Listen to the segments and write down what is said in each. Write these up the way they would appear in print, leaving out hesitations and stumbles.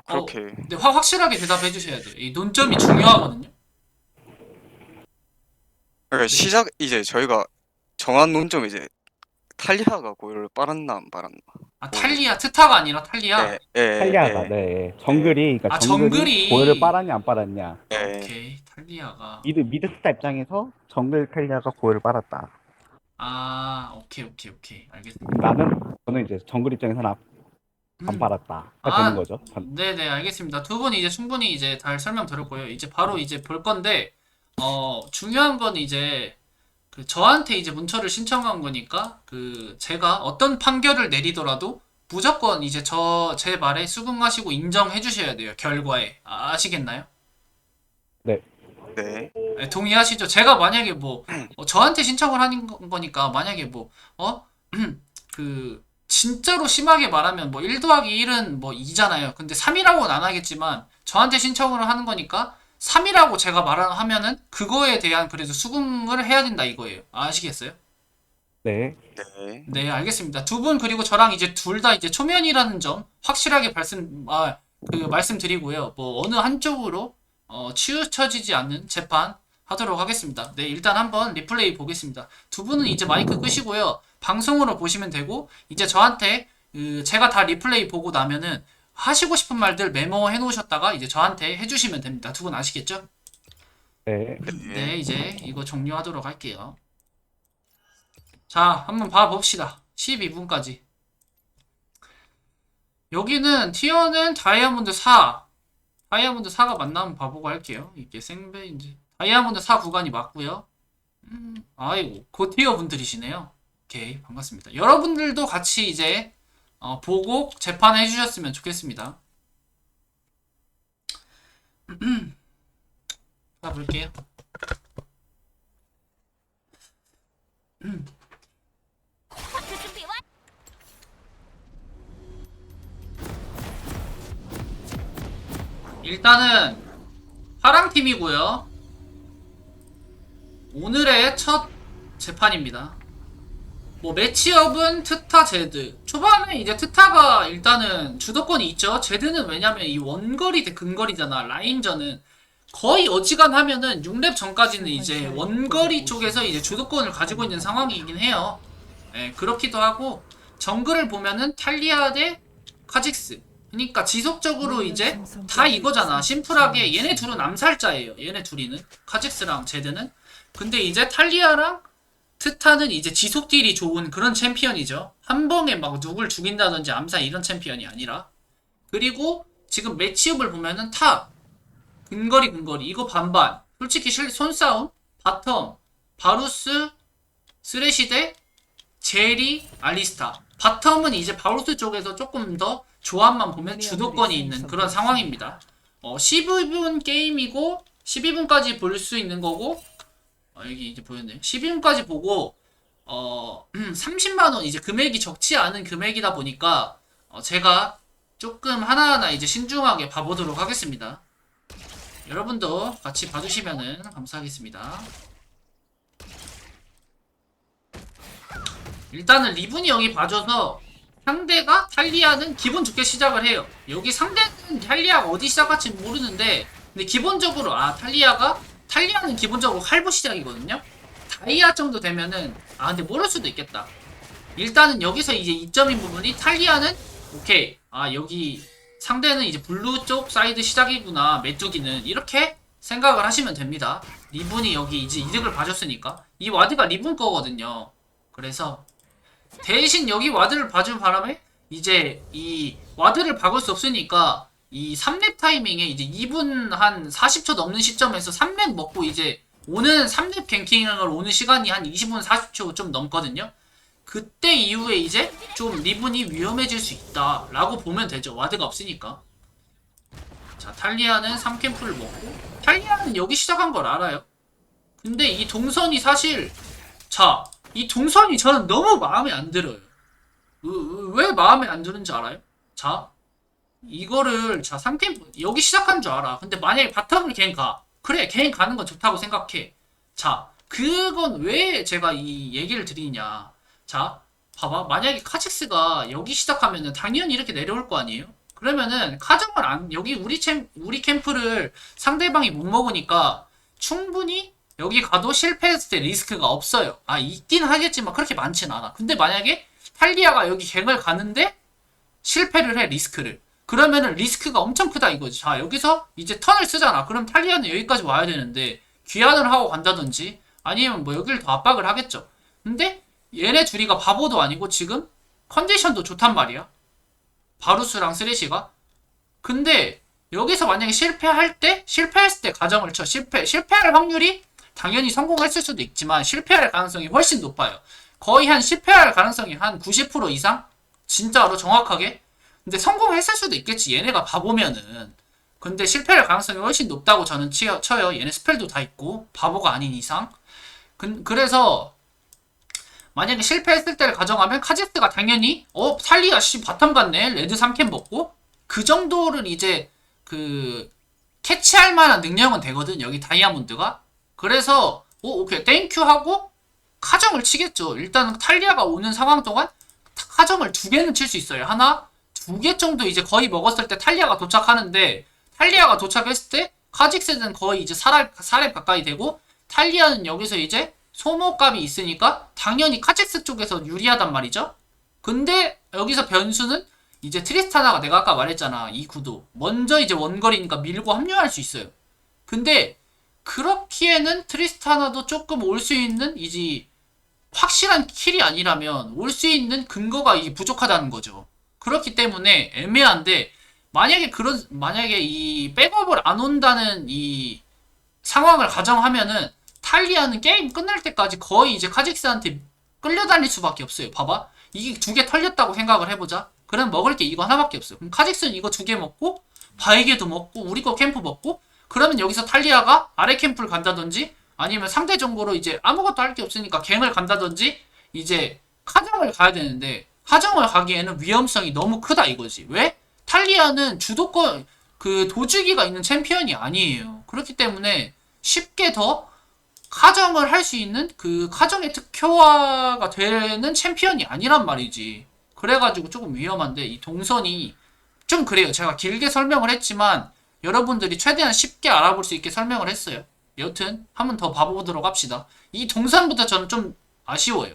그렇게. 근데 확실하게 대답해 주셔야 돼요. 이 논점이 중요하거든요. 그러니까 네. 시작 이제 저희가 정한 논점이 이제 탈리아가 고요를 빨았나 안 빨았나. 아, 뭐 탈리아, 트타가 아니라 탈리아? 예, 예, 탈리아가 예, 네 예, 정글이 그러니까 아, 정글이 고열을 정글이. 빨았냐 안 빨았냐. 아, 예. 오케이. 탈리아가. 미드 스타 입장에서 정글 탈리아가 고열을 빨았다. 아, 오케이, 오케이, 오케이. 알겠습니다. 저는 이제 정글 입장에서는 안 빨았다가 되는 아, 거죠. 네네, 알겠습니다. 두 분 이제 충분히 이제 잘 설명 들었고요. 이제 바로 이제 볼 건데, 중요한 건 이제, 저한테 이제 문처를 신청한 거니까, 제가 어떤 판결을 내리더라도, 무조건 이제 제 말에 수긍하시고 인정해 주셔야 돼요. 결과에. 아시겠나요? 네. 네, 동의하시죠? 제가 만약에 뭐, 저한테 신청을 하는 거니까, 만약에 뭐, 진짜로 심하게 말하면 뭐 1 더하기 1은 뭐 2잖아요. 근데 3이라고는 안 하겠지만, 저한테 신청을 하는 거니까, 3이라고 제가 말하면은, 그거에 대한 그래도 수긍을 해야 된다 이거예요. 아시겠어요? 네. 네. 네, 알겠습니다. 두 분 그리고 저랑 이제 둘 다 이제 초면이라는 점 확실하게 말씀드리고요. 뭐 어느 한쪽으로 치우쳐지지 않는 재판 하도록 하겠습니다. 네, 일단 한번 리플레이 보겠습니다. 두 분은 이제 마이크 끄시고요. 방송으로 보시면 되고 이제 저한테 제가 다 리플레이 보고 나면은 하시고 싶은 말들 메모해 놓으셨다가 이제 저한테 해주시면 됩니다. 두 분 아시겠죠? 네. 네, 이제 이거 종료하도록 할게요. 자, 한번 봐봅시다. 12분까지. 여기는 티어는 다이아몬드 4. 다이아몬드 4가 맞나 한번 봐보고 할게요. 이게 생배인지. 다이아몬드 4 구간이 맞고요. 아이고, 고티어 분들이시네요. 오케이, 반갑습니다. 여러분들도 같이 이제 보고 재판해 주셨으면 좋겠습니다. 자, 볼게요. 일단은 파랑팀이고요. 오늘의 첫 재판입니다. 뭐 매치업은 트타 제드. 초반에 이제 트타가 일단은 주도권이 있죠. 제드는 왜냐면 이 원거리 대 근거리잖아. 라인전은 거의 어지간하면은 6렙 전까지는 이제 원거리 쪽에서 이제 주도권을 가지고 있는 상황이긴 해요. 예, 그렇기도 하고 정글을 보면은 탈리아 대 카직스. 그러니까 지속적으로 이제 다 이거잖아. 심플하게 얘네 둘은 암살자예요. 얘네 둘이는 카직스랑 제드는. 근데 이제 탈리아랑 트타는 이제 지속 딜이 좋은 그런 챔피언이죠. 한 번에 막 누굴 죽인다든지 암살 이런 챔피언이 아니라. 그리고 지금 매치업을 보면은 탑 근거리 이거 반반. 솔직히 손싸움 바텀 바루스 쓰레시 대 제리 알리스타. 바텀은 이제 바루스 쪽에서 조금 더 조합만 보면 주도권이 있는 그런 상황입니다. 12분 게임이고 12분까지 볼 수 있는 거고 여기 이제 보였네요. 12분까지 보고 30만원 이제 금액이 적지 않은 금액이다 보니까 제가 조금 하나하나 이제 신중하게 봐보도록 하겠습니다. 여러분도 같이 봐주시면은 감사하겠습니다. 일단은 리븐이 여기 봐줘서 상대가 탈리아는 기분 좋게 시작을 해요. 여기 상대는 탈리아가 어디 시작할지 모르는데 근데 기본적으로 탈리아는 기본적으로 할부 시작이거든요. 다이아 정도 되면은 근데 모를 수도 있겠다. 일단은 여기서 이제 이점인 부분이 탈리아는 오케이 여기 상대는 이제 블루 쪽 사이드 시작이구나 메뚜기는 이렇게 생각을 하시면 됩니다. 리븐이 여기 이제 이득을 봐줬으니까 이 와드가 리븐 거거든요. 그래서 대신 여기 와드를 봐준 바람에 이제 이 와드를 박을 수 없으니까 이 3렙 타이밍에 이제 2분 한 40초 넘는 시점에서 3렙 먹고 이제 오는 3렙 갱킹을 오는 시간이 한 20분 40초 좀 넘거든요. 그때 이후에 이제 좀 리븐이 위험해질 수 있다 라고 보면 되죠. 와드가 없으니까. 자, 탈리아는 3캠프를 먹고 탈리아는 여기 시작한 걸 알아요. 근데 이 동선이 사실 이 동선이 저는 너무 마음에 안 들어요. 왜 마음에 안 드는지 알아요? 자, 이거를 3캠프 여기 시작한 줄 알아. 근데 만약에 바텀을 갱 가. 그래, 갱 가는 건 좋다고 생각해. 자, 그건 왜 제가 이 얘기를 드리냐. 자, 봐봐. 만약에 카직스가 여기 시작하면은 당연히 이렇게 내려올 거 아니에요? 그러면은 카정을 안 여기 우리 캠프를 상대방이 못 먹으니까 충분히 여기 가도 실패했을 때 리스크가 없어요. 아 있긴 하겠지만 그렇게 많진 않아. 근데 만약에 탈리아가 여기 갱을 가는데 실패를 해 리스크를. 그러면은 리스크가 엄청 크다 이거지. 자 여기서 이제 턴을 쓰잖아. 그럼 탈리아는 여기까지 와야 되는데 귀환을 하고 간다든지 아니면 뭐 여기를 더 압박을 하겠죠. 근데 얘네 둘이가 바보도 아니고 지금 컨디션도 좋단 말이야. 바루스랑 쓰레시가. 근데 여기서 만약에 실패했을 때 가정을 쳐. 실패할 확률이 당연히 성공했을 수도 있지만 실패할 가능성이 훨씬 높아요. 거의 한 실패할 가능성이 한 90% 이상? 진짜로 정확하게? 근데 성공했을 수도 있겠지. 얘네가 바보면은. 근데 실패할 가능성이 훨씬 높다고 저는 쳐요. 얘네 스펠도 다 있고 바보가 아닌 이상. 그래서 만약에 실패했을 때를 가정하면 카제스가 당연히 탈리아 씨 바텀 갔네. 레드 3캔 먹고 그 정도를 이제 그 캐치할 만한 능력은 되거든. 여기 다이아몬드가. 그래서 오케이 땡큐 하고 카정을 치겠죠. 일단 탈리아가 오는 상황 동안 카정을 2개는 칠 수 있어요. 하나, 2개 정도 이제 거의 먹었을 때 탈리아가 도착하는데 탈리아가 도착했을 때 카직스는 거의 이제 4렙 가까이 되고 탈리아는 여기서 이제 소모값이 있으니까 당연히 카직스 쪽에서 유리하단 말이죠. 근데 여기서 변수는 이제 트리스타나가 내가 아까 말했잖아. 이 구도. 먼저 이제 원거리니까 밀고 합류할 수 있어요. 근데 그렇기에는 트리스타나도 조금 올 수 있는 이제 확실한 킬이 아니라면 올 수 있는 근거가 이게 부족하다는 거죠. 그렇기 때문에 애매한데 만약에 이 백업을 안 온다는 이 상황을 가정하면은 탈리아는 게임 끝날 때까지 거의 이제 카직스한테 끌려다닐 수밖에 없어요. 봐봐. 이게 2개 털렸다고 생각을 해보자. 그럼 먹을 게 이거 하나밖에 없어요. 그럼 카직스는 이거 2개 먹고 바이게도 먹고 우리 거 캠프 먹고 그러면 여기서 탈리아가 아래 캠프를 간다든지 아니면 상대 정보로 이제 아무것도 할 게 없으니까 갱을 간다든지 이제 카정을 가야 되는데 카정을 가기에는 위험성이 너무 크다 이거지. 왜? 탈리아는 주도권 그 도주기가 있는 챔피언이 아니에요. 그렇기 때문에 쉽게 더 카정을 할 수 있는 그 카정의 특효화가 되는 챔피언이 아니란 말이지. 그래가지고 조금 위험한데 이 동선이 좀 그래요. 제가 길게 설명을 했지만 여러분들이 최대한 쉽게 알아볼 수 있게 설명을 했어요. 여튼 한번 더 봐보도록 합시다. 이 동선부터 저는 좀 아쉬워요.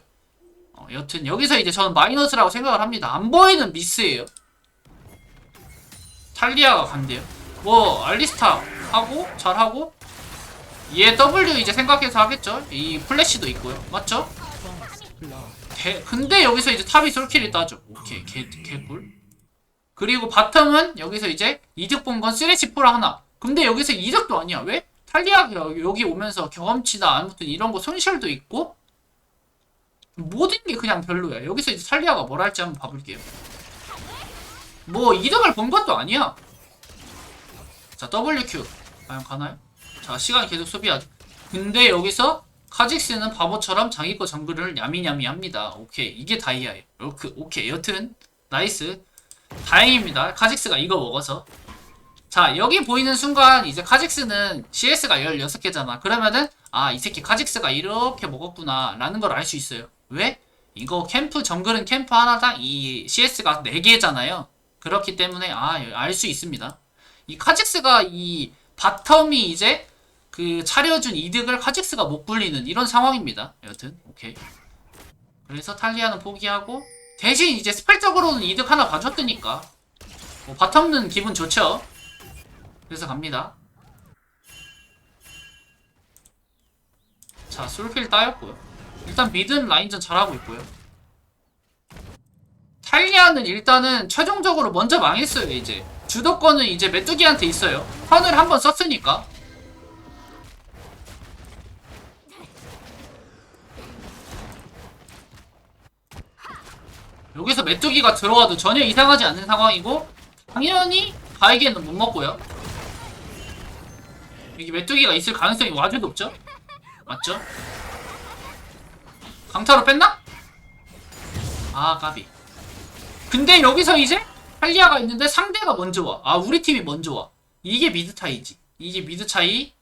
여튼 여기서 이제 저는 마이너스라고 생각을 합니다. 안 보이는 미스예요. 탈리아가 간대요. 뭐 알리스타 하고 잘하고 얘 W 이제 생각해서 하겠죠. 이 플래시도 있고요. 맞죠? 근데 여기서 이제 탑이 솔킬이 따죠. 오케이 개꿀. 그리고 바텀은 여기서 이제 이득 본 건 쓰레시 프라 하나. 근데 여기서 이득도 아니야. 왜? 탈리아가 여기 오면서 경험치다 아무튼 이런 거 손실도 있고 모든 게 그냥 별로야. 여기서 이제 탈리아가 뭘 할지 한번 봐볼게요. 뭐 이득을 본 것도 아니야. 자 WQ 과연 가나요? 자 시간 계속 소비하죠. 근데 여기서 카직스는 바보처럼 자기 거 정글을 야미야미 합니다. 오케이 이게 다이아예요. 오케이 여튼 나이스. 다행입니다. 카직스가 이거 먹어서. 자 여기 보이는 순간 이제 카직스는 CS가 16개잖아. 그러면은 아 이 새끼 카직스가 이렇게 먹었구나 라는 걸 알 수 있어요. 왜? 이거 캠프 정글은 캠프 하나당 이 CS가 4개잖아요. 그렇기 때문에 알 수 있습니다. 이 카직스가 이 바텀이 이제 그 차려준 이득을 카직스가 못 굴리는 이런 상황입니다. 여튼 오케이. 그래서 탈리아는 포기하고 대신 이제 스펠적으로는 이득 하나 봐줬으니까 뭐 바텀는 기분 좋죠. 그래서 갑니다. 자 솔킬 따였고요. 일단 미드는 라인전 잘하고 있고요. 탈리아는 일단은 최종적으로 먼저 망했어요. 이제 주도권은 이제 메뚜기한테 있어요. 턴을 한번 썼으니까. 여기서 메뚜기가 들어와도 전혀 이상하지 않는 상황이고 당연히 바이게는 못 먹고요. 여기 메뚜기가 있을 가능성이 아주 높죠? 맞죠? 강타로 뺐나? 아 까비. 근데 여기서 이제 탈리아가 있는데 상대가 먼저 와. 아 우리 팀이 먼저 와. 이게 미드 차이지. 이게 미드 차이.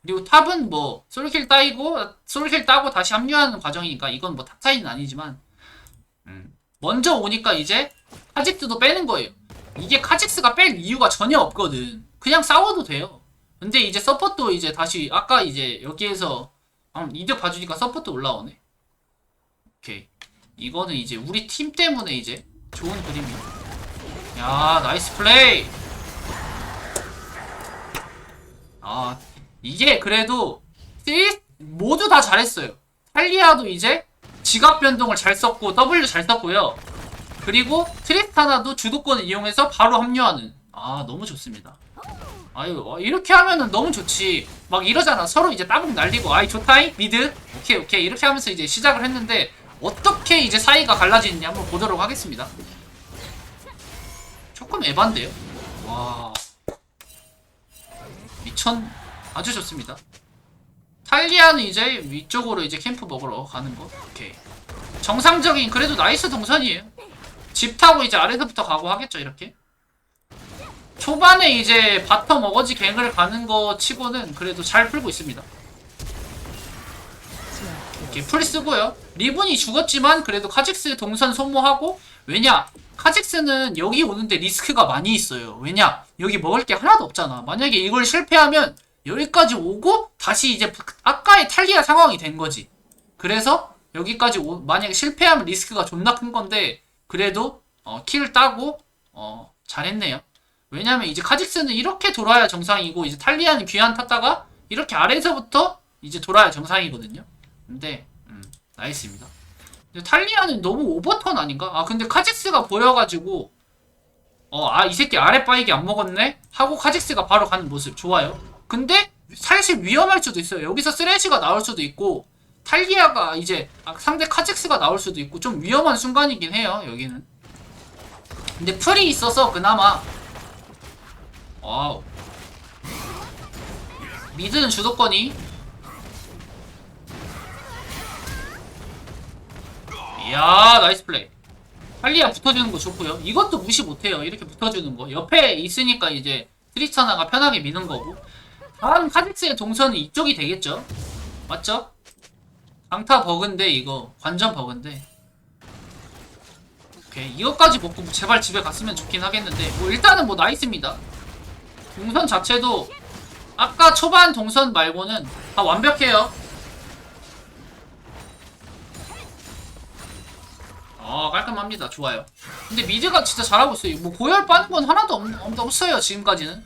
그리고 탑은 뭐 솔킬 따고 다시 합류하는 과정이니까 이건 뭐 탑 차이는 아니지만 먼저 오니까 이제 카직스도 빼는 거예요. 이게 카직스가 뺄 이유가 전혀 없거든. 그냥 싸워도 돼요. 근데 이제 서포트 이제 다시 아까 이제 여기에서 이득 봐주니까 서포트 올라오네. 오케이. 이거는 이제 우리 팀 때문에 이제 좋은 그림이야. 야, 나이스 플레이. 아, 이게 그래도 모두 다 잘했어요. 탈리아도 이제 지각 변동을 잘 썼고 W 잘 썼고요. 그리고 트리스타나도 주도권을 이용해서 바로 합류하는. 아, 너무 좋습니다. 아유, 이렇게 하면은 너무 좋지. 막 이러잖아. 서로 이제 따봉 날리고, 아이 좋다잉 미드. 오케이 오케이 이렇게 하면서 이제 시작을 했는데 어떻게 이제 사이가 갈라지는지 한번 보도록 하겠습니다. 조금 에반데요. 와, 미천. 아주 좋습니다. 탈리아는 이제 위쪽으로 이제 캠프 먹으러 가는 거. 오케이. 정상적인 그래도 나이스 동선이에요. 집 타고 이제 아래서부터 가고 하겠죠, 이렇게. 초반에 이제 바텀 어거지 갱을 가는 거 치고는 그래도 잘 풀고 있습니다. 이렇게 풀 쓰고요. 리븐이 죽었지만 그래도 카직스 동선 소모하고. 왜냐? 카직스는 여기 오는데 리스크가 많이 있어요. 왜냐? 여기 먹을 게 하나도 없잖아. 만약에 이걸 실패하면 여기까지 오고 다시 이제 아까의 탈리아 상황이 된 거지. 그래서 여기까지 만약에 실패하면 리스크가 존나 큰 건데 그래도 킬 따고 잘했네요. 왜냐면 이제 카직스는 이렇게 돌아야 정상이고 이제 탈리아는 귀환 탔다가 이렇게 아래에서부터 이제 돌아야 정상이거든요. 근데 나이스입니다. 근데 탈리아는 너무 오버턴 아닌가? 아 근데 카직스가 보여가지고 이 새끼 아래 빠이기 안 먹었네? 하고 카직스가 바로 가는 모습 좋아요. 근데 사실 위험할 수도 있어요. 여기서 쓰레쉬가 나올 수도 있고 탈리아가 이제 상대 카직스가 나올 수도 있고 좀 위험한 순간이긴 해요. 여기는. 근데 풀이 있어서 그나마. 와우. 미드는 주도권이. 이야, 나이스 플레이. 탈리아 붙어주는 거 좋고요. 이것도 무시 못해요. 이렇게 붙어주는 거. 옆에 있으니까 이제 트리스타나가 편하게 미는 거고. 다음 카직스의 동선은 이쪽이 되겠죠? 맞죠? 강타 버그인데 이거 관전 버그인데. 오케이, 이것까지 먹고 제발 집에 갔으면 좋긴 하겠는데 뭐 일단은 뭐 나이스입니다. 동선 자체도 아까 초반 동선 말고는 다 완벽해요. 깔끔합니다. 좋아요. 근데 미드가 진짜 잘하고 있어요. 뭐 고열 빠는 건 하나도 없어요. 지금까지는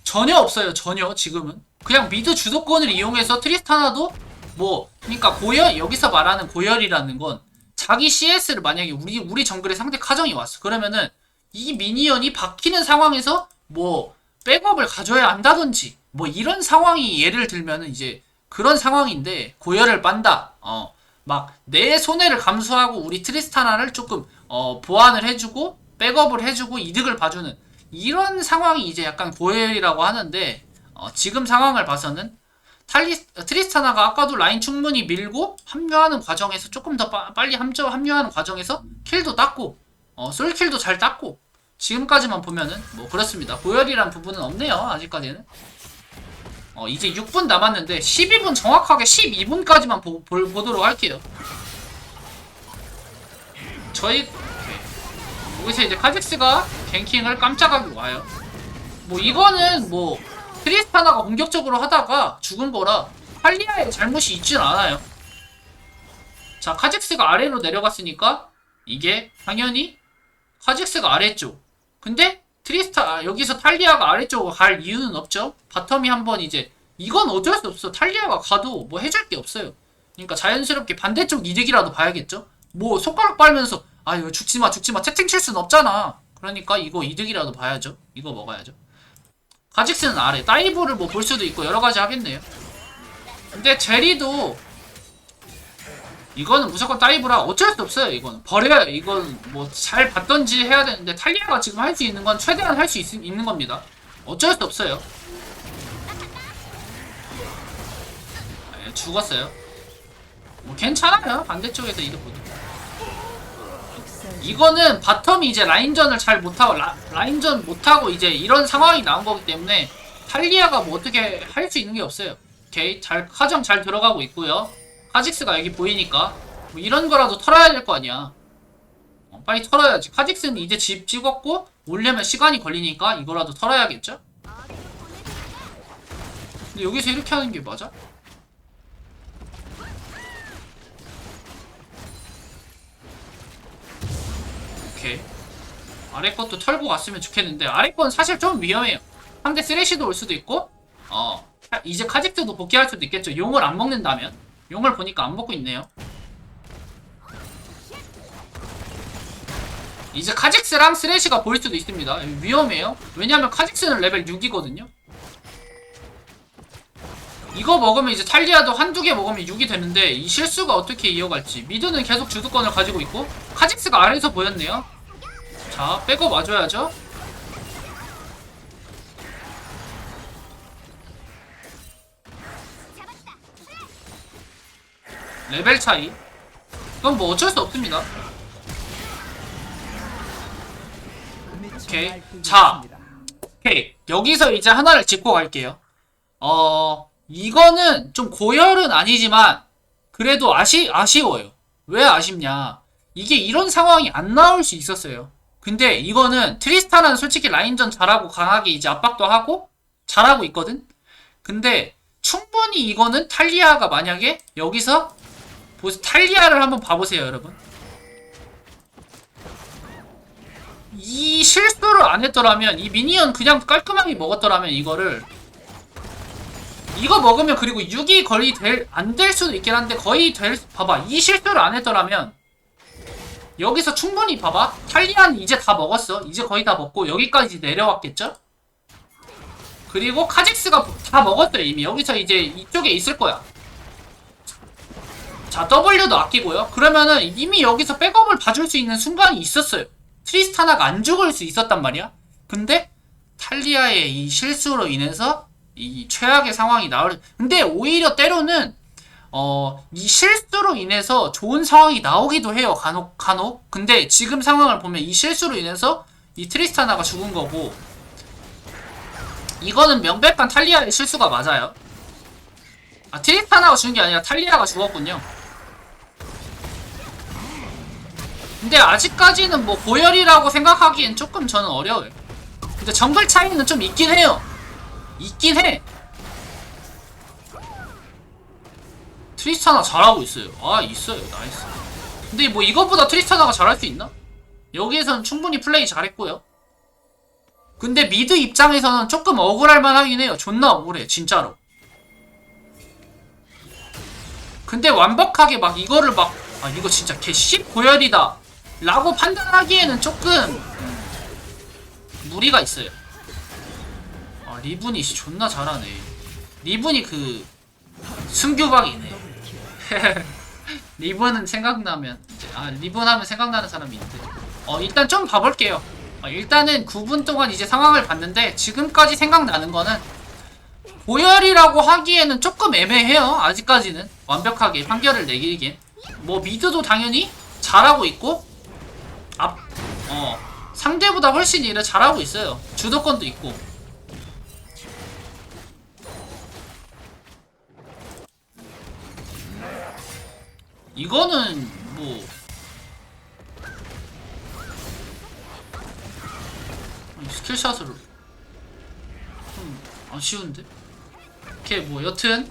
전혀 없어요. 전혀. 지금은 그냥 미드 주도권을 이용해서 트리스타나도 뭐 그러니까 고열, 여기서 말하는 고열이라는 건 자기 CS를 만약에 우리 정글에 상대 카정이 왔어. 그러면은 이 미니언이 박히는 상황에서 뭐 백업을 가져야 한다든지 뭐 이런 상황이 예를 들면은 이제 그런 상황인데 고열을 빤다. 막 내 손해를 감수하고 우리 트리스타나를 조금 보완을 해주고 백업을 해주고 이득을 봐주는 이런 상황이 이제 약간 고열이라고 하는데 지금 상황을 봐서는 트리스타나가 아까도 라인 충분히 밀고 합류하는 과정에서 조금 더 빨리 합류하는 과정에서 킬도 땄고 솔킬도 잘 땄고 지금까지만 보면은 뭐 그렇습니다. 고열이란 부분은 없네요. 아직까지는. 이제 6분 남았는데 12분 정확하게 12분까지만 보도록 할게요. 여기서 이제 카직스가 갱킹을 깜짝하게 와요. 뭐 이거는 뭐 트리스타나가 공격적으로 하다가 죽은 거라 탈리아의 잘못이 있진 않아요. 자, 카직스가 아래로 내려갔으니까 이게 당연히 카직스가 아래쪽. 근데 여기서 탈리아가 아래쪽으로 갈 이유는 없죠. 바텀이 한번 이제 이건 어쩔 수 없어. 탈리아가 가도 뭐 해줄 게 없어요. 그러니까 자연스럽게 반대쪽 이득이라도 봐야겠죠. 뭐 손가락 빨면서 이거 죽지마 채팅 칠 순 없잖아. 그러니까 이거 이득이라도 봐야죠. 이거 먹어야죠. 카직스는 아래 다이브를 뭐 볼 수도 있고 여러가지 하겠네요. 근데 제리도 이거는 무조건 다이브라 어쩔 수 없어요. 이거는 버려요. 이건 뭐 잘 받던지 해야 되는데 탈리아가 지금 할 수 있는 건 최대한 할 수 있는 겁니다. 어쩔 수 없어요. 죽었어요. 뭐 괜찮아요. 반대쪽에서 이득 보죠. 이거는 바텀이 이제 라인전을 잘 못하고 라인전 못하고 이제 이런 상황이 나온 거기 때문에 탈리아가 뭐 어떻게 할 수 있는 게 없어요. 오케이, 카정 잘 들어가고 있고요. 카직스가 여기 보이니까 뭐 이런 거라도 털어야 될 거 아니야. 빨리 털어야지. 카직스는 이제 집 찍었고 오려면 시간이 걸리니까 이거라도 털어야겠죠? 근데 여기서 이렇게 하는 게 맞아? 오케이. 아래 것도 털고 갔으면 좋겠는데 아래 건 사실 좀 위험해요. 상대 쓰레쉬도 올 수도 있고 이제 카직스도 복귀할 수도 있겠죠. 용을 안 먹는다면. 용을 보니까 안 먹고 있네요. 이제 카직스랑 쓰레쉬가 보일 수도 있습니다. 위험해요. 왜냐면 카직스는 레벨 6이거든요. 이거 먹으면 이제 탈리아도 한두 개 먹으면 6이 되는데 이 실수가 어떻게 이어갈지. 미드는 계속 주도권을 가지고 있고 카직스가 아래에서 보였네요. 자, 백업 와줘야죠. 레벨 차이. 그건 뭐 어쩔 수 없습니다. 오케이. 자, 오케이. 여기서 이제 하나를 짚고 갈게요. 이거는 좀 고열은 아니지만 그래도 아쉬워요. 왜 아쉽냐? 이게 이런 상황이 안 나올 수 있었어요. 근데 이거는 트리스타는 솔직히 라인전 잘하고 강하게 이제 압박도 하고 잘하고 있거든? 근데 충분히 이거는 탈리아가 만약에 여기서 탈리아를 한번 봐보세요, 여러분. 이 실수를 안 했더라면, 이 미니언 그냥 깔끔하게 먹었더라면 이거를 이거 먹으면 그리고 6이 거의 안 될 수도 있긴 한데 거의 봐봐. 이 실수를 안 했더라면 여기서 충분히 봐봐. 탈리아는 이제 다 먹었어. 이제 거의 다 먹고 여기까지 내려왔겠죠? 그리고 카직스가 다 먹었어요. 이미 여기서 이제 이쪽에 있을 거야. 자, W도 아끼고요. 그러면은 이미 여기서 백업을 봐줄 수 있는 순간이 있었어요. 트리스타나가 안 죽을 수 있었단 말이야. 근데 탈리아의 이 실수로 인해서 이 최악의 상황이 근데 오히려 때로는 이 실수로 인해서 좋은 상황이 나오기도 해요. 간혹. 근데 지금 상황을 보면 이 실수로 인해서 이 트리스타나가 죽은 거고 이거는 명백한 탈리아의 실수가 맞아요. 트리스타나가 죽은 게 아니라 탈리아가 죽었군요. 근데 아직까지는 뭐 고열이라고 생각하기엔 조금 저는 어려워요. 근데 정글 차이는 좀 있긴 해요. 있긴 해. 트리스타나 잘하고 있어요. 있어요. 나이스. 근데 뭐 이것보다 트리스타나가 잘할 수 있나? 여기에서는 충분히 플레이 잘했고요. 근데 미드 입장에서는 조금 억울할만 하긴 해요. 존나 억울해, 진짜로. 근데 완벽하게 막 이거를 막 이거 진짜 개 씹고열이다 라고 판단하기에는 조금 무리가 있어요. 리븐이 존나 잘하네. 리븐이 그 순규박이네. 리븐은 생각나면 리븐 하면 생각나는 사람이 있는데 일단 좀 봐볼게요. 일단은 9분 동안 이제 상황을 봤는데 지금까지 생각나는 거는 고열이라고 하기에는 조금 애매해요. 아직까지는 완벽하게 판결을 내기긴. 뭐 미드도 당연히 잘하고 있고 상대보다 훨씬 일을 잘하고 있어요. 주도권도 있고. 이거는 뭐 스킬샷으로 좀 아쉬운데? 오케이, 뭐 여튼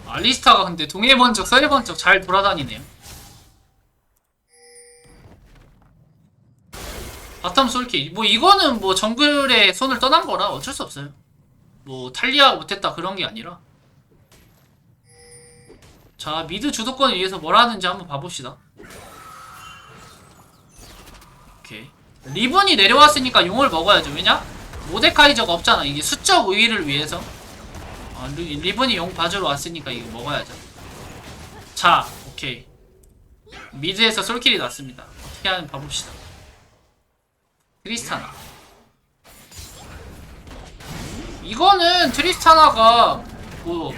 알리스타가 근데 동해번 쪽 서해번 쪽 잘 돌아다니네요. 바텀 솔키 뭐 이거는 뭐 정글의 손을 떠난 거라 어쩔 수 없어요. 뭐 탈리아 못했다 그런 게 아니라. 자, 미드 주도권을 위해서 뭘 하는지 한번 봐봅시다. 오케이. 리븐이 내려왔으니까 용을 먹어야죠. 왜냐? 모데카이저가 없잖아. 이게 수적 우위를 위해서 리븐이 용 봐주러 왔으니까 이거 먹어야죠. 자, 오케이. 미드에서 솔킬이 났습니다. 어떻게 하는지 봐봅시다. 트리스타나. 이거는 트리스타나가 뭐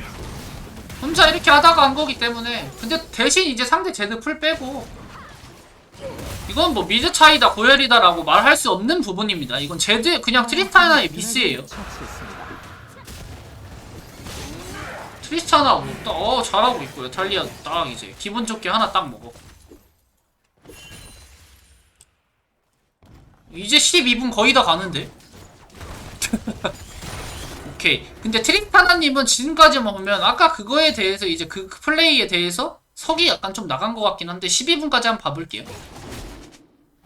혼자 이렇게 하다가 한 거기 때문에. 근데 대신 이제 상대 제드 풀 빼고 이건 뭐 미드 차이다 고열이다라고 말할 수 없는 부분입니다. 이건 제드 그냥 트리스타나의 미스예요. 트리스타나 잘하고 있고요. 탈리아 딱 이제 기분 좋게 하나 딱 먹어. 이제 12분 거의 다 가는데. 오케이. 근데 트리스타나님은 지금까지만 보면 아까 그거에 대해서 이제 그 플레이에 대해서 석이 약간 좀 나간 것 같긴 한데 12분까지 한번 봐볼게요.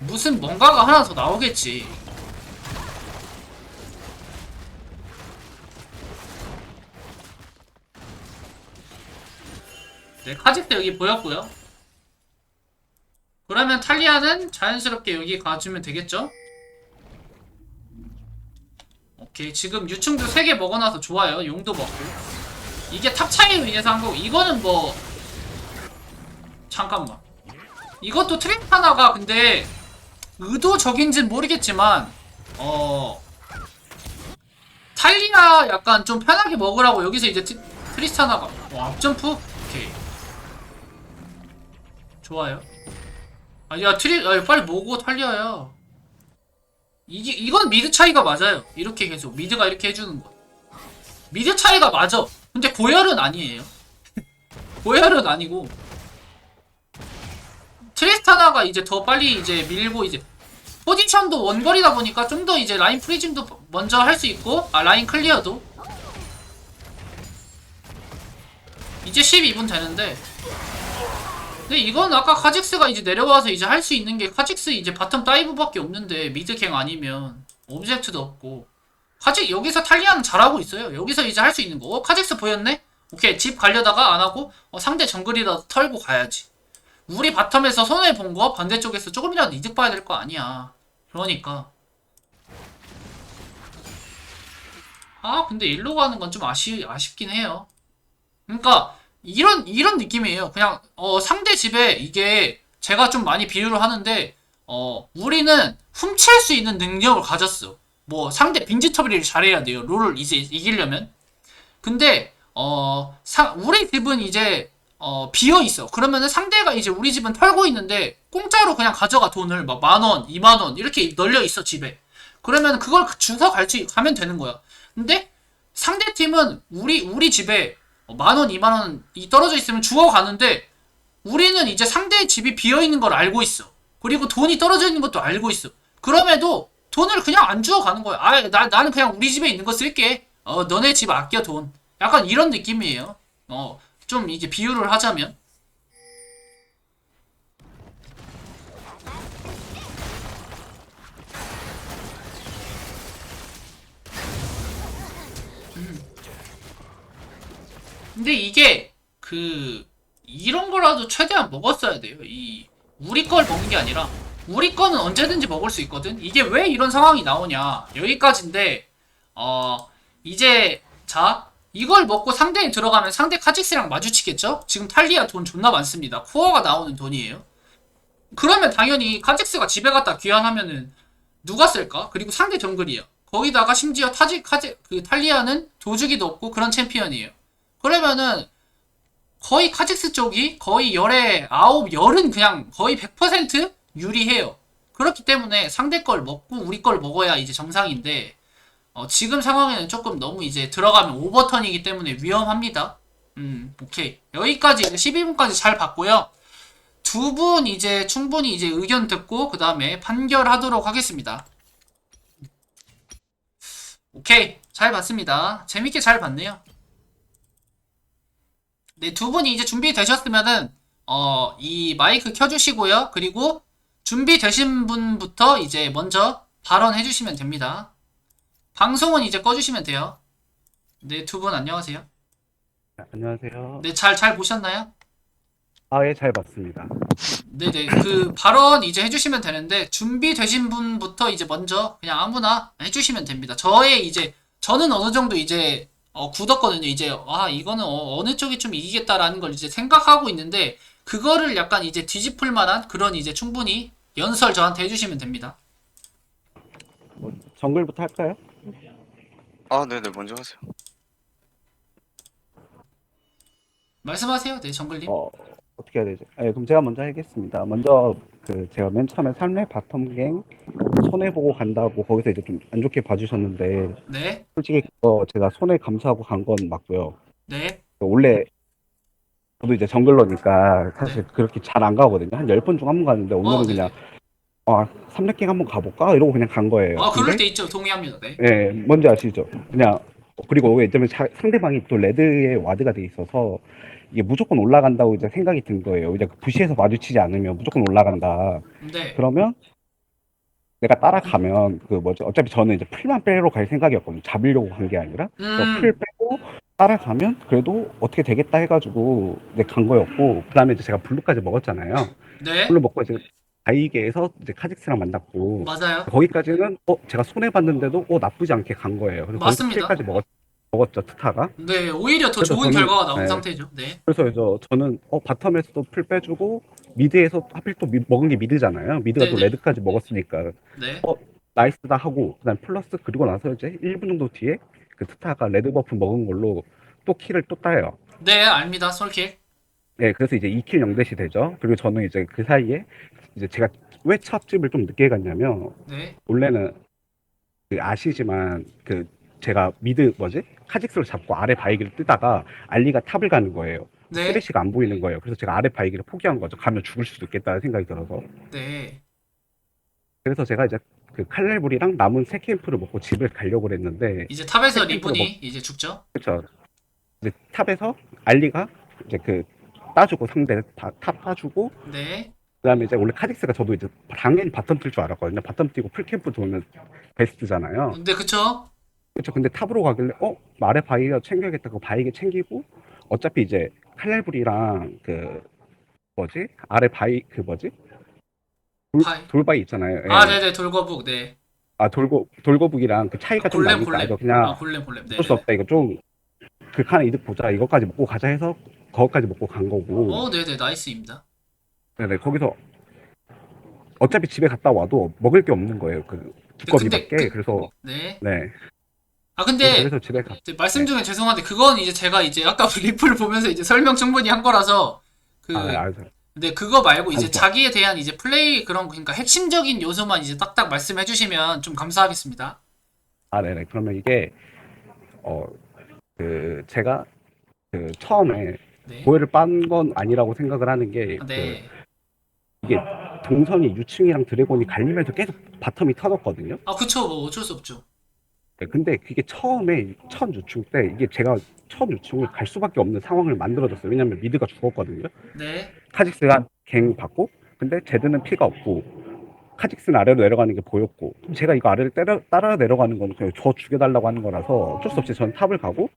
무슨 뭔가가 하나 더 나오겠지. 네, 카직도 여기 보였고요. 그러면 탈리아는 자연스럽게 여기 가주면 되겠죠? 오케이. 지금 유충도 3개 먹어놔서 좋아요. 용도 먹고. 이게 탑 차이로 인해서 한 거고, 이거는 뭐 잠깐만. 이것도 트랙 하나가 근데 의도적인지는 모르겠지만 탈리아 약간 좀 편하게 먹으라고 여기서 이제 트리스타나가 앞점프? 오케이. 좋아요. 야 빨리 먹어 탈리아야. 이건 미드 차이가 맞아요. 이렇게 계속 미드가 이렇게 해주는 거. 미드 차이가 맞아. 근데 고열은 아니에요. 고열은 아니고 트리스타나가 이제 더 빨리 이제 밀고 이제 포지션도 원거리다 보니까 좀 더 이제 라인 프리즘도 먼저 할 수 있고 라인 클리어도 이제 12분 되는데 근데 이건 아까 카직스가 이제 내려와서 이제 할 수 있는 게 카직스 이제 바텀 다이브밖에 없는데 미드갱 아니면 오브젝트도 없고 여기서 탈리아는 잘하고 있어요. 여기서 이제 할 수 있는 거 카직스 보였네? 오케이 집 가려다가 안하고 상대 정글이라도 털고 가야지. 우리 바텀에서 손해본 거 반대쪽에서 조금이라도 이득 봐야 될 거 아니야. 그러니까 근데 일로 가는 건 좀 아쉽긴 해요. 그러니까 이런 느낌이에요. 그냥 상대 집에 이게 제가 좀 많이 비유를 하는데 우리는 훔칠 수 있는 능력을 가졌어. 뭐 상대 빈지 터비를 잘해야 돼요. 롤을 이제 이기려면. 근데 우리 집은 이제 비어 있어. 그러면은 상대가 이제 우리 집은 털고 있는데 공짜로 그냥 가져가 돈을 막 10,000원, 20,000원 이렇게 널려 있어 집에. 그러면 그걸 주워 가면 되는 거야. 근데 상대 팀은 우리 집에 10,000원, 20,000원이 떨어져 있으면 주워 가는데 우리는 이제 상대의 집이 비어 있는 걸 알고 있어. 그리고 돈이 떨어져 있는 것도 알고 있어. 그럼에도 돈을 그냥 안 주워 가는 거야. 나는 그냥 우리 집에 있는 거 쓸게. 너네 집 아껴 돈. 약간 이런 느낌이에요. 좀 이제 비유를 하자면. 근데 이게 이런 거라도 최대한 먹었어야 돼요. 우리 걸 먹는 게 아니라 우리 거는 언제든지 먹을 수 있거든. 이게 왜 이런 상황이 나오냐 여기까지인데 이제 이걸 먹고 상대에 들어가면 상대 카직스랑 마주치겠죠? 지금 탈리아 돈 존나 많습니다. 코어가 나오는 돈이에요. 그러면 당연히 카직스가 집에 갔다 귀환하면은 누가 쓸까? 그리고 상대 정글이야. 거기다가 심지어 탈리아는 도주기도 없고 그런 챔피언이에요. 그러면은 거의 카직스 쪽이 거의 10에 9, 10은 그냥 거의 100% 유리해요. 그렇기 때문에 상대 걸 먹고 우리 걸 먹어야 이제 정상인데 지금 상황에는 조금 너무 이제 들어가면 오버턴이기 때문에 위험합니다. 오케이. 여기까지 이제 12분까지 잘 봤고요. 두 분 이제 충분히 이제 의견 듣고 그 다음에 판결하도록 하겠습니다. 오케이. 잘 봤습니다. 재밌게 잘 봤네요. 네, 두 분이 이제 준비되셨으면은 이 마이크 켜주시고요. 그리고 준비되신 분부터 이제 먼저 발언해주시면 됩니다. 방송은 이제 꺼주시면 돼요. 네, 두 분 안녕하세요. 안녕하세요. 네, 잘 보셨나요? 예, 잘 봤습니다. 네네, 그 발언 이제 해주시면 되는데 준비되신 분부터 이제 먼저 그냥 아무나 해주시면 됩니다. 저는 어느 정도 이제 굳었거든요. 이제 이거는 어느 쪽이 좀 이기겠다라는 걸 이제 생각하고 있는데 그거를 약간 이제 뒤집을 만한 그런 이제 충분히 연설 저한테 해주시면 됩니다. 정글부터 할까요? 네네, 먼저 하세요. 말씀하세요. 네, 정글님. 어떻게 해야 되지? 네, 그럼 제가 먼저 하겠습니다. 먼저 제가 맨 처음에 3렙 바텀갱 손해보고 간다고 거기서 이제 좀 안 좋게 봐주셨는데 네, 솔직히 그거 제가 손해 감수하고 간 건 맞고요. 네, 원래 저도 이제 정글러니까 네. 사실 그렇게 잘 안 가거든요. 한 10번 중 한 번 갔는데 오늘은 그냥 네네. 3렙갱 한번 가볼까? 이러고 그냥 간 거예요. 그럴 근데 때 있죠. 동의합니다. 네. 예, 뭔지 아시죠? 그냥 그리고 왜냐면 상대방이 또 레드의 와드가 돼 있어서 이게 무조건 올라간다고 이제 생각이 든 거예요. 이제 그 부시에서 마주치지 않으면 무조건 올라간다. 네. 그러면 내가 따라가면 그 뭐지? 어차피 저는 이제 풀만 빼러 갈 생각이었거든요. 잡으려고 간 게 아니라 그래서 풀 음, 빼고 따라가면 그래도 어떻게 되겠다 해가지고 이제 간 거였고 그다음에 이제 제가 블루까지 먹었잖아요. 블루 네. 먹고 이제 바이게에서 이제 카직스랑 만났고 맞아요. 거기까지는 제가 손해 봤는데도 나쁘지 않게 간 거예요. 그래서 거기서 맞습니다. 킬까지 먹었죠 트타가. 네, 오히려 더 그래서 좋은 저는 결과가 나온 네, 상태죠. 네. 그래서 저는 바텀에서도 풀 빼주고 미드에서 하필 또 먹은 게 미드잖아요. 미드가 또 네네. 레드까지 먹었으니까 네. 나이스다 하고 그다음 플러스 그리고 나서 이제 1분 정도 뒤에 그 트타가 레드 버프 먹은 걸로 또 킬을 또 따요. 네, 압니다. 솔킬. 네, 그래서 이제 2킬 0대시 되죠. 그리고 저는 이제 그 사이에 이제 제가 왜 첫 집을 좀 늦게 갔냐면 네. 원래는 아시지만 제가 미드 뭐지? 카직스를 잡고 아래 바이기를 뜨다가 알리가 탑을 가는 거예요. 네. 쓰레쉬가 안 보이는 거예요. 그래서 제가 아래 바이기를 포기한 거죠. 가면 죽을 수도 있겠다는 생각이 들어서. 네. 그래서 제가 이제 그 칼날불이랑 남은 세 캠프를 먹고 집을 가려고 했는데 이제 세 탑에서 캠프를 리본이 이제 죽죠. 먹죠. 이제 탑에서 알리가 이제 따주고 상대 탑 따주고 네. 그다음에 이제 원래 카직스가 저도 이제 당연히 바텀 뛸 줄 알았거든요. 바텀 뛰고 풀캠프 돌면 베스트잖아요. 네, 그쵸. 그렇죠. 근데 탑으로 가길래 말에 바이어 챙겨야겠다고 바이게 챙기고 어차피 이제 칼날불이랑 뭐지 아래 바이 뭐지 파이. 돌바이 있잖아요. 예. 네네. 돌거북. 네. 돌거북이랑 그 차이가 좀 골렘, 나니까 골렘. 이거 그냥 골렘. 어쩔 수 네네네. 없다. 이거 좀 극한의 이득 보자. 이거까지 먹고 가자 해서 거기까지 먹고 간 거고. 네네. 나이스입니다. 네네 거기서 어차피 집에 갔다 와도 먹을 게 없는 거예요. 그 네, 근데, 두꺼비밖에. 그래서 네. 네. 근데, 그래서 집에 말씀 네. 중에 죄송한데, 그건 이제 제가 이제 아까 리플을 보면서 이제 설명 충분히 한 거라서, 알죠. 근데 그거 말고 이제 알죠. 자기에 대한 이제 플레이 그러니까 핵심적인 요소만 이제 딱딱 말씀해 주시면 좀 감사하겠습니다. 네네. 그러면 이게 제가 처음에 네. 고열을 빤 건 아니라고 생각을 하는 게 네. 이게 동선이 유충이랑 드래곤이 갈리면서 계속 바텀이 터졌거든요. 그쵸. 뭐 어쩔 수 없죠. 네, 근데 그게 처음에 첫 유충 때 이게 제가 첫 유충을 갈 수밖에 없는 상황을 만들어줬어요. 왜냐면 미드가 죽었거든요. 네. 카직스가 갱 받고 근데 제드는 피가 없고 카직스는 아래로 내려가는 게 보였고 그럼 제가 이거 아래를 따라 내려가는 건 그냥 저 죽여달라고 하는 거라서 어쩔 수 없이 저는 탑을 가고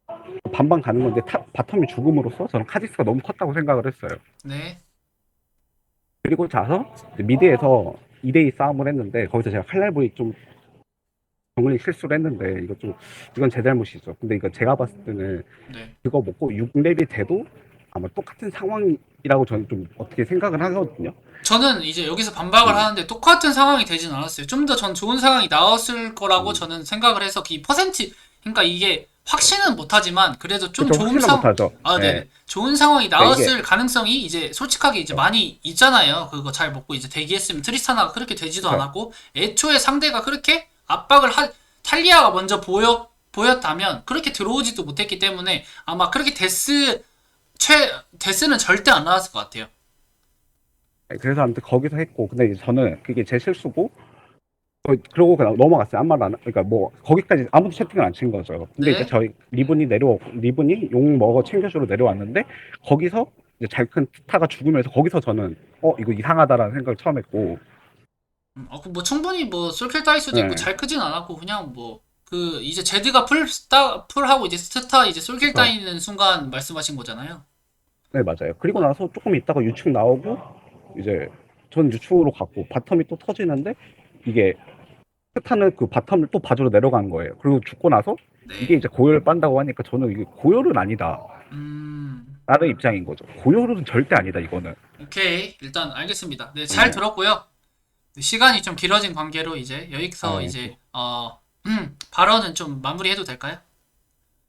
반반 가는 건데 바텀이 죽음으로써 저는 카직스가 너무 컸다고 생각을 했어요. 네. 그리고 자서 미드에서 2대2 싸움을 했는데 거기서 제가 칼날부이 좀 정글링 실수를 했는데 이건 제 잘못이죠. 근데 이거 제가 봤을 때는 네. 그거 먹고 6렙이 돼도 아마 똑같은 상황이라고 저는 좀 어떻게 생각을 하거든요. 저는 이제 여기서 반박을 음, 하는데 똑같은 상황이 되진 않았어요. 좀 더 전 좋은 상황이 나왔을 거라고 음. 저는 생각을 해서 이 그러니까 이게 확신은 못하지만 그래도 좀 그쵸, 좋은 확신은 못하죠. 네네. 네. 좋은 상황이 그러니까 이게 나왔을 가능성이 이제 솔직하게 이제 많이 있잖아요. 그거 잘 먹고 이제 대기했으면 트리스타나가 그렇게 되지도 그쵸. 않았고 애초에 상대가 그렇게 탈리아가 먼저 보였다면 그렇게 들어오지도 못했기 때문에 아마 그렇게 데스는 절대 안 나왔을 것 같아요. 그래서 아무튼 거기서 했고 근데 이제 저는 그게 제 실수고 그러고 그냥 넘어갔어요. 아무 말 안 그러니까 뭐 거기까지 아무도 채팅을 안 친 거죠. 근데 이제 네. 저희 리븐이 욕 먹어 챙겨주러 내려왔는데 거기서 이제 잘 큰 타가 죽으면서 거기서 저는 이거 이상하다라는 생각을 처음 했고 뭐 충분히 뭐 솔킬 따일 수도 있고 네. 잘 크진 않았고 그냥 뭐 이제 제드가 풀하고 이제 스타 이제 솔킬 그래서 따이는 순간 말씀하신 거잖아요. 네 맞아요. 그리고 나서 조금 있다가 유충 나오고 이제 전 유충으로 갔고 바텀이 또 터지는데 이게 스타는 그 바텀을 또 봐주러 내려간 거예요. 그리고 죽고 나서 이게 네. 이제 고열을 빤다고 하니까 저는 이게 고열은 아니다. 음, 라는 입장인 거죠. 고열은 절대 아니다 이거는. 오케이. 일단 알겠습니다. 네, 잘 네. 들었고요. 시간이 좀 길어진 관계로 이제 여기서 네. 이제 발언은 좀 마무리해도 될까요?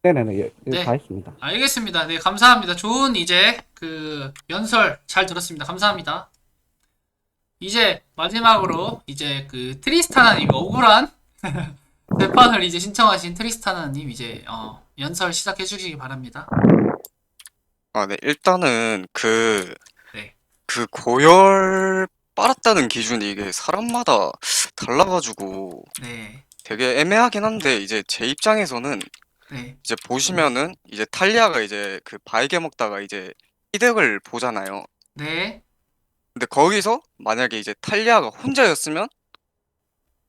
네네네. 예, 예, 네. 다 했습니다. 알겠습니다. 네, 감사합니다. 좋은 이제 그 연설 잘 들었습니다. 감사합니다. 이제 마지막으로 이제 그 트리스타나님 억울한 재판을 이제 신청하신 트리스타나님 이제 연설 시작해 주시기 바랍니다. 아, 네. 일단은 네. 그 고열 빨았다는 기준이 이게 사람마다 달라가지고 네. 되게 애매하긴 한데 이제 제 입장에서는 네. 이제 보시면은 이제 탈리아가 이제 그 바이게 먹다가 이제 이득을 보잖아요. 네. 근데 거기서 만약에 이제 탈리아가 혼자였으면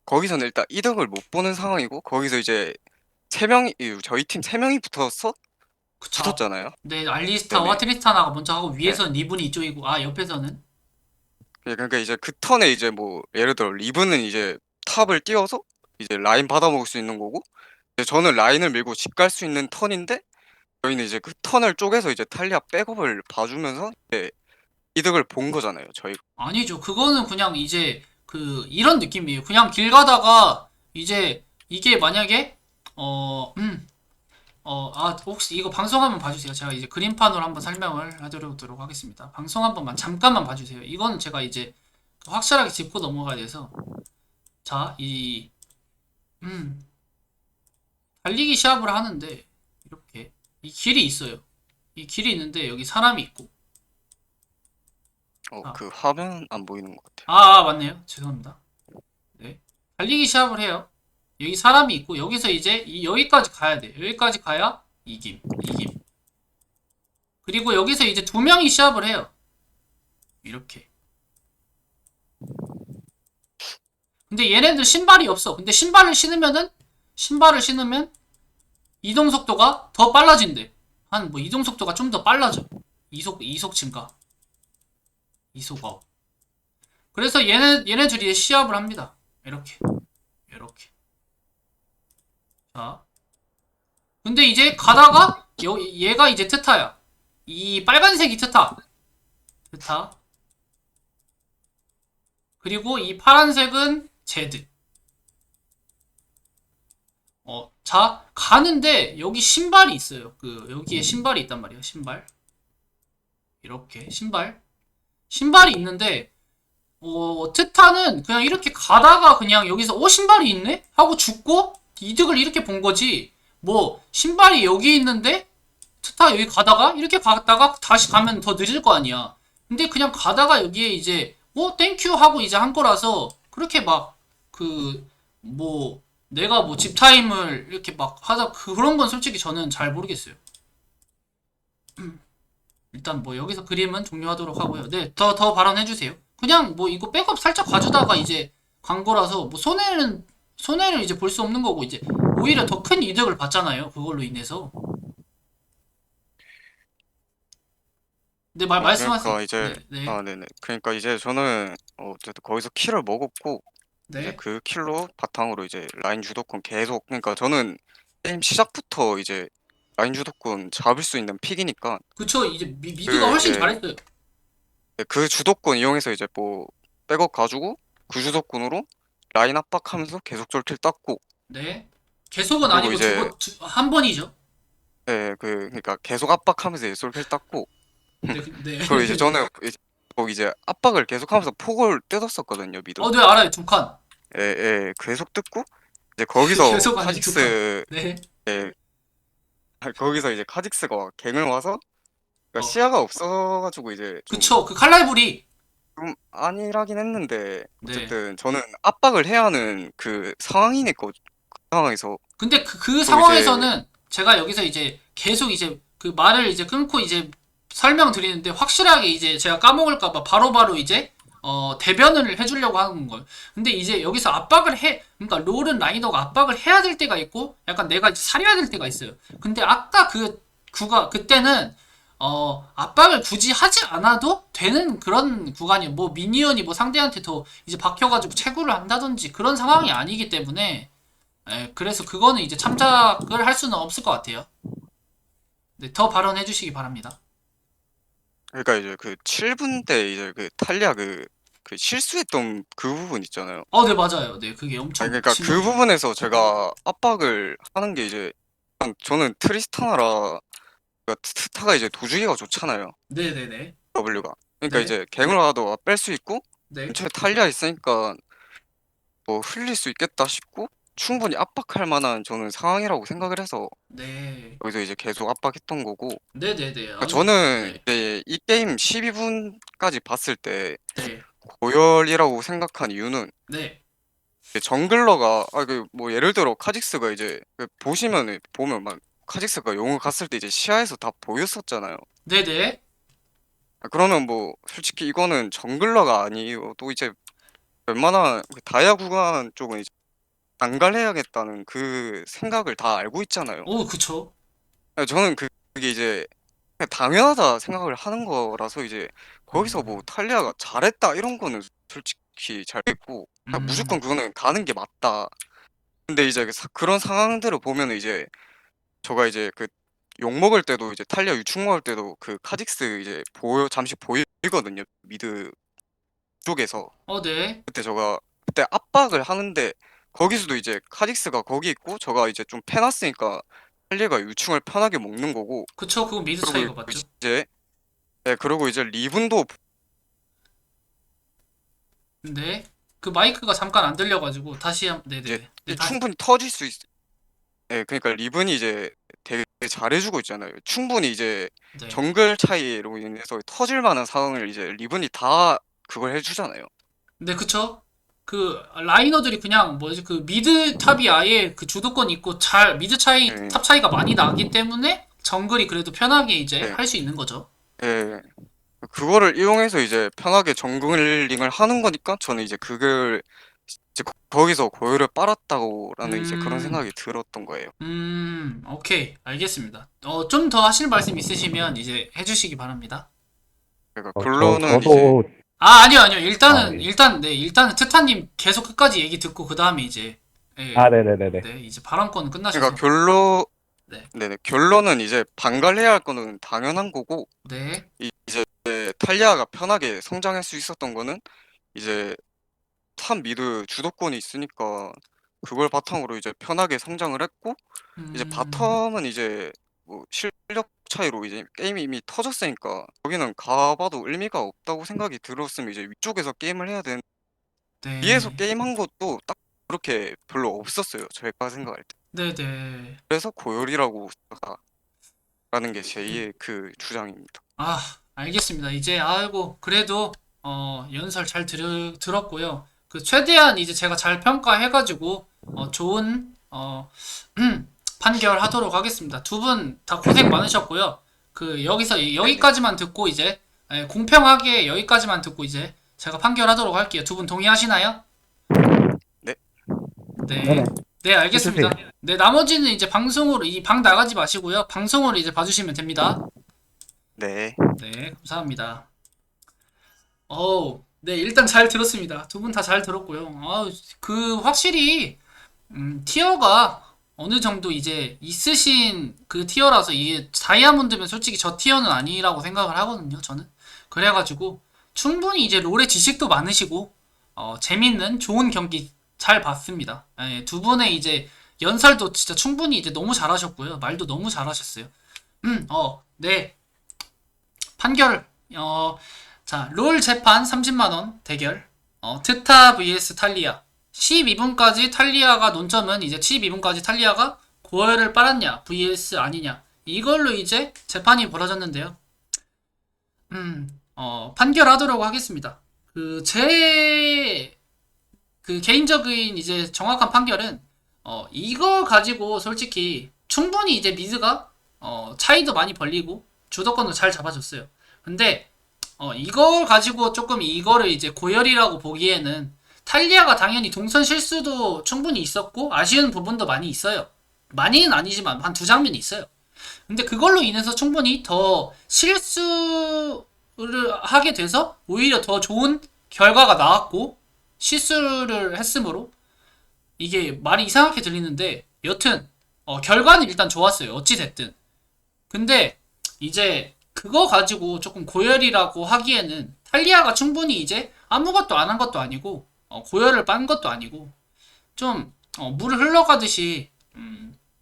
거기서는 일단 이득을 못 보는 상황이고 거기서 이제 세 명이 저희 팀 세 명이 그쵸. 붙었잖아요. 네, 알리스타와 네네. 트리스타나가 먼저 하고 네. 위에서는 리븐이 이쪽이고 옆에서는 예, 그러니까 이제 그 턴에 이제 뭐 예를 들어 리브는 이제 탑을 띄워서 이제 라인 받아먹을 수 있는 거고 이제 저는 라인을 밀고 집 갈 수 있는 턴인데 저희는 이제 그 턴을 쪼개서 이제 탈리아 백업을 봐주면서 이제 이득을 본 거잖아요. 저희. 아니죠. 그거는 그냥 이제 그 이런 느낌이에요. 그냥 길 가다가 이제 이게 만약에 혹시 이거 방송 한번 봐주세요. 제가 이제 그림판으로 한번 설명을 해드리도록 하겠습니다. 방송 한 번만 잠깐만 봐주세요. 이거는 제가 이제 확실하게 짚고 넘어가야 돼서 자, 달리기 시합을 하는데 이렇게 이 길이 있어요. 이 길이 있는데 여기 사람이 있고 아, 그 화면 안 보이는 것 같아요. 맞네요. 죄송합니다. 네. 달리기 시합을 해요. 여기 사람이 있고 여기서 이제 여기까지 가야 돼. 여기까지 가야 이김. 그리고 여기서 이제 두 명이 시합을 해요. 이렇게. 근데 얘네들 신발이 없어. 근데 신발을 신으면 이동 속도가 더 빨라진대. 한 뭐 이동 속도가 좀 더 빨라져. 이속 증가. 이속업. 그래서 얘네 둘이 시합을 합니다. 이렇게. 자. 근데 이제 가다가 얘가 이제 트타야. 이 빨간색이 트타. 그리고 이 파란색은 제드. 자, 가는데 여기 신발이 있어요. 여기에 신발이 있단 말이에요. 신발. 이렇게 신발이 있는데 트타는 그냥 이렇게 가다가 그냥 여기서 신발이 있네? 하고 죽고 이득을 이렇게 본 거지. 뭐 신발이 여기 있는데 트타 여기 가다가 이렇게 갔다가 다시 가면 더 늦을 거 아니야. 근데 그냥 가다가 여기에 이제 땡큐 하고 이제 한 거라서 그렇게 막 내가 뭐 집타임을 이렇게 막 하다 그런 건 솔직히 저는 잘 모르겠어요. 일단 뭐 여기서 그림은 종료하도록 하고요. 네, 더 발언해주세요. 그냥 뭐 이거 백업 살짝 가져다가 이제 광고라서 뭐 손해를 이제 볼 수 없는 거고 이제 오히려 더 큰 이득을 봤잖아요. 그걸로 인해서. 네, 말씀하세요. 그러니까 이제 네. 네네. 그러니까 이제 저는 어쨌든 거기서 킬을 먹었고 이제 네. 그 킬로 바탕으로 이제 라인 주도권 계속 그러니까 저는 게임 시작부터 이제 라인 주도권 잡을 수 있는 픽이니까 그쵸. 이제 미드가 훨씬 예. 잘했어요. 그 주도권 이용해서 이제 뭐 백업 가지고 그 주도권으로 라인 압박하면서 계속 절킬 땄고 네. 계속은 그리고 아니고 이제 한 번이죠. 그러니까 계속 압박하면서 이제 솔킬 땄고 네. 그리고 이제 저는 이제 압박을 계속하면서 폭을 뜯었었거든요 미드. 네, 알아요. 두 칸. 계속 뜯고 이제 거기서 계속 아니 두 칸. 카직스 네. 거기서 이제 카직스가 갱을 와서 그러니까 어. 시야가 없어가지고 이제 좀 그쵸. 그 칼날불이. 안일하긴 했는데 네. 어쨌든 저는 압박을 해야 하는 그 상황이니까 그 상황에서 근데 그 상황에서는 제가 여기서 이제 계속 이제 그 말을 이제 끊고 이제 설명드리는데 확실하게 이제 제가 까먹을까봐 바로바로 이제 대변을 해주려고 하는 거예요. 근데 이제 여기서 그러니까 롤은 라이너가 압박을 해야 될 때가 있고 약간 내가 이제 사려야 될 때가 있어요. 근데 아까 그때는 압박을 굳이 하지 않아도 되는 그런 구간이에요. 뭐 미니언이 뭐 상대한테 더 이제 박혀가지고 채굴을 한다든지 그런 상황이 아니기 때문에 그래서 그거는 이제 참작을 할 수는 없을 것 같아요. 네, 더 발언해 주시기 바랍니다. 그러니까 이제 그 7분 때 이제 그 탈리아 그 실수했던 그 부분 있잖아요. 네, 맞아요. 네, 그게 엄청 그러니까 그 심하죠. 부분에서 제가 압박을 하는 게 이제 저는 트리스타나라 그러니까 스타가 이제 도주기가 좋잖아요. 네네네. W가. 그러니까 네. 이제 갱으로라도 뺄 수 있고 네. 근처에 탈리아 있으니까 뭐 흘릴 수 있겠다 싶고 충분히 압박할 만한 저는 상황이라고 생각을 해서 네. 여기서 이제 계속 압박했던 거고 네네네. 그러니까 아주 저는 네. 이제 이 게임 12분까지 봤을 때 네. 고열이라고 생각한 이유는 네. 이제 정글러가 그 뭐 예를 들어 카직스가 이제 보시면은 보면 막 카직스가 용을 갔을 때 이제 시야에서 다 보였었잖아요. 네네. 그러면 뭐 솔직히 이거는 정글러가 아니어도 이제 웬만한 그 다이아 구간 쪽은 이제 안갈해야겠다는 그 생각을 다 알고 있잖아요. 오, 그쵸. 저는 그게 이제 그냥 당연하다 생각을 하는 거라서 이제 거기서 뭐 음. 탈리아가 잘했다 이런 거는 솔직히 잘 모르겠고 그냥 무조건 음. 그거는 가는 게 맞다. 근데 이제 그런 상황들을 보면은 이제 저가 이제 그 욕먹을 때도 이제 탈리아 유충 먹을 때도 그 카직스 이제 잠시 보이거든요. 미드 쪽에서. 네. 그때 저가 그때 압박을 하는데 거기서도 이제 카직스가 거기 있고 저가 이제 좀 패놨으니까 탈리아가 유충을 편하게 먹는 거고 그쵸. 그건 미드 그리고 차이가 맞죠. 이제 네, 그리고 이제 리븐도 네. 그 마이크가 잠깐 안 들려가지고 다시 이제 네네네. 네, 다시. 충분히 터질 수 있. 네, 그러니까 리븐이 이제 되게 잘해주고 있잖아요. 충분히 이제 네. 정글 차이로 인해서 터질 만한 상황을 이제 리븐이 다 그걸 해주잖아요. 네, 그쵸. 그 라이너들이 그냥 뭐지 그 미드 탑이 아예 그 주도권 있고 잘 미드 차이 네, 탑 차이가 많이 나기 때문에 정글이 그래도 편하게 이제 네, 할 수 있는 거죠. 네. 그거를 이용해서 이제 편하게 정글링을 하는 거니까 저는 이제 그걸 이제 거기서 고요를 빨았다고라는 이제 그런 음. 생각이 들었던 거예요. 오케이. 알겠습니다. 좀 더 하실 말씀 있으시면 이제 해주시기 바랍니다. 그러니까 저, 결론은 이제 저도, 아니요. 아, 일단은, 예. 일단은 트타님 계속 끝까지 얘기 듣고, 그 다음에 이제, 예, 네네네네. 네, 이제 발언권은 그러니까 끝나셔서, 결론 네, 네네 결론은 이제 반갈해야 할 거는 당연한 거고 네, 이제 탈리아가 편하게 성장할 수 있었던 거는 이제 탑 미드 주도권이 있으니까 그걸 바탕으로 이제 편하게 성장을 했고 이제 음, 바텀은 이제 뭐 실력 차이로 이제 게임이 이미 터졌으니까 거기는 가봐도 의미가 없다고 생각이 들었으면 이제 위쪽에서 게임을 해야 되는 위에서 네, 게임한 것도 딱 그렇게 별로 없었어요. 제가 생각할 때. 네. 그래서 고열이라고 생각하는 게 제2의 그 주장입니다. 아, 알겠습니다. 이제, 아이고, 그래도, 연설 잘 들었고요. 그, 최대한 이제 제가 잘 평가해가지고, 좋은, 판결하도록 하겠습니다. 두 분 다 고생 많으셨고요. 그 네네. 여기까지만 듣고 이제 공평하게 여기까지만 듣고 이제 제가 판결하도록 할게요. 두 분 동의하시나요? 네. 네. 네네. 네, 해주세요. 알겠습니다. 네, 나머지는 이제 방송으로 이 방 나가지 마시고요. 방송으로 이제 봐주시면 됩니다. 네. 네, 감사합니다. 네, 일단 잘 들었습니다. 두 분 다 잘 들었고요. 그 확실히 티어가 어느 정도 이제 있으신 그 티어라서 이게 다이아몬드면 솔직히 저 티어는 아니라고 생각을 하거든요, 저는. 그래가지고 충분히 이제 롤의 지식도 많으시고, 재밌는 좋은 경기 잘 봤습니다. 예, 두 분의 이제 연설도 진짜 충분히 이제 너무 잘하셨고요. 말도 너무 잘하셨어요. 네. 판결, 자, 롤 재판 30만원 대결. 트타 vs 탈리아. 12분까지 탈리아가 논점은 이제 12분까지 탈리아가 고열을 빨았냐, vs 아니냐. 이걸로 이제 재판이 벌어졌는데요. 판결하도록 하겠습니다. 그 개인적인 이제 정확한 판결은, 이거 가지고 솔직히 충분히 이제 미드가, 차이도 많이 벌리고, 주도권도 잘 잡아줬어요. 근데, 이걸 가지고 조금 이거를 이제 고열이라고 보기에는 탈리아가 당연히 동선 실수도 충분히 있었고 아쉬운 부분도 많이 있어요. 많이는 아니지만 한 두 장면이 있어요. 근데 그걸로 인해서 충분히 더 실수를 하게 돼서 오히려 더 좋은 결과가 나왔고 실수를 했으므로 이게 말이 이상하게 들리는데 여튼 결과는 일단 좋았어요. 어찌 됐든. 근데 이제 그거 가지고 조금 고열이라고 하기에는 탈리아가 충분히 이제 아무것도 안 한 것도 아니고 고열을 빤 것도 아니고 좀 물을 흘러가듯이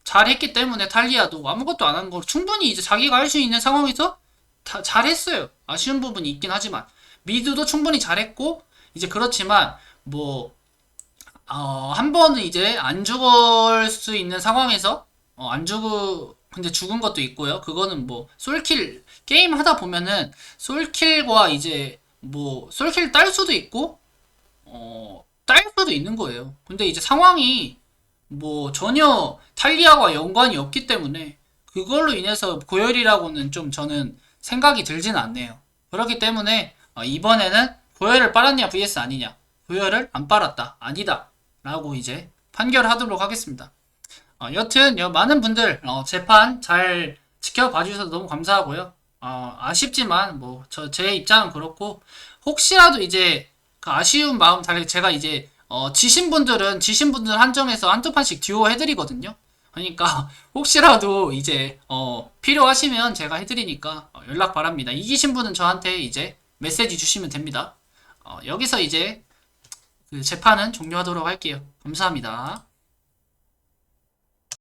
잘했기 때문에 탈리아도 아무것도 안 한 거 충분히 이제 자기가 할 수 있는 상황에서 다 잘했어요. 아쉬운 부분이 있긴 하지만 미드도 충분히 잘했고 이제 그렇지만 뭐 한 번은 이제 안 죽을 수 있는 상황에서 안 죽을 근데 죽은 것도 있고요. 그거는 뭐 솔킬 게임 하다 보면은 솔킬과 이제 뭐 솔킬 딸 수도 있고 딸 수도 있는 거예요. 근데 이제 상황이 뭐 전혀 탈리아와 연관이 없기 때문에 그걸로 인해서 고열이라고는 좀 저는 생각이 들진 않네요. 그렇기 때문에 이번에는 고열을 빨았냐 vs 아니냐, 고열을 안 빨았다 아니다 라고 이제 판결하도록 하겠습니다. 여튼 많은 분들 재판 잘 지켜봐 주셔서 너무 감사하고요. 아쉽지만 뭐 제 입장은 그렇고 혹시라도 이제 그 아쉬운 마음 달리 제가 이제 지신 분들 한정해서 한두 판씩 듀오 해드리거든요. 그러니까 혹시라도 이제 필요하시면 제가 해드리니까 연락 바랍니다. 이기신 분은 저한테 이제 메시지 주시면 됩니다. 여기서 이제 그 재판은 종료하도록 할게요. 감사합니다.